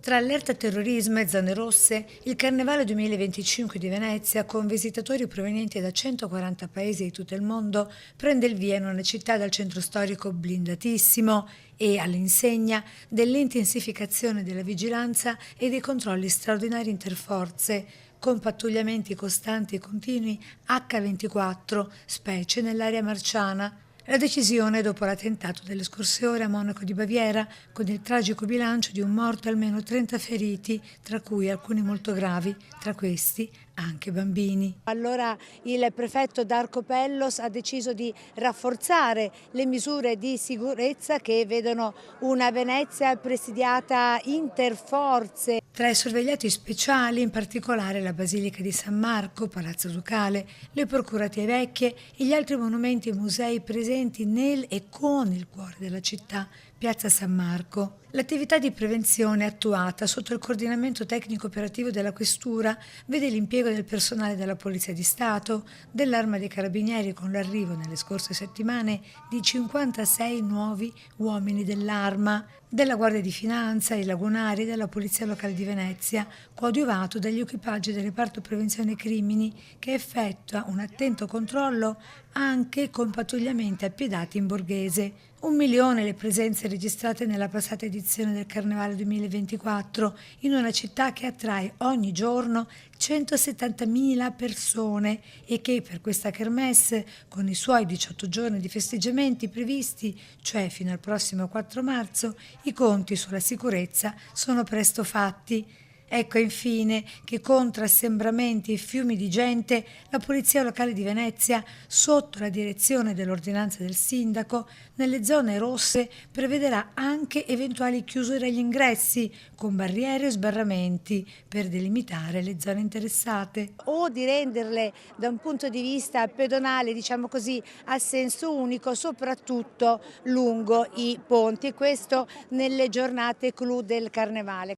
Tra allerta terrorismo e zone rosse, il Carnevale 2025 di Venezia, con visitatori provenienti da 140 paesi di tutto il mondo, prende il via in una città dal centro storico blindatissimo e all'insegna dell'intensificazione della vigilanza e dei controlli straordinari interforze, con pattugliamenti costanti e continui H24, specie nell'area marciana. La decisione dopo l'attentato delle scorse ore a Monaco di Baviera, con il tragico bilancio di un morto e almeno 30 feriti, tra cui alcuni molto gravi, tra questi anche bambini. Allora il prefetto Darco Pellos ha deciso di rafforzare le misure di sicurezza che vedono una Venezia presidiata interforze. Tra i sorvegliati speciali, in particolare la Basilica di San Marco, Palazzo Ducale, le Procuratie Vecchie e gli altri monumenti e musei presenti nel e con il cuore della città, Piazza San Marco. L'attività di prevenzione attuata sotto il coordinamento tecnico operativo della Questura vede l'impiego del personale della Polizia di Stato, dell'Arma dei Carabinieri con l'arrivo nelle scorse settimane di 56 nuovi uomini dell'Arma, della Guardia di Finanza, i Lagunari e della Polizia Locale di Venezia, coadiuvato dagli equipaggi del Reparto Prevenzione Crimini che effettua un attento controllo anche con pattugliamenti appiedati in Borghese. 1 milione le presenze registrate nella passata edizione del Carnevale 2024 in una città che attrae ogni giorno 170.000 persone e che per questa kermesse, con i suoi 18 giorni di festeggiamenti previsti, cioè fino al prossimo 4 marzo, i conti sulla sicurezza sono presto fatti. Ecco infine che contro assembramenti e fiumi di gente la Polizia Locale di Venezia, sotto la direzione dell'ordinanza del sindaco, nelle zone rosse prevederà anche eventuali chiusure agli ingressi con barriere o sbarramenti per delimitare le zone interessate. O di renderle da un punto di vista pedonale, diciamo così, a senso unico, soprattutto lungo i ponti, e questo nelle giornate clou del Carnevale.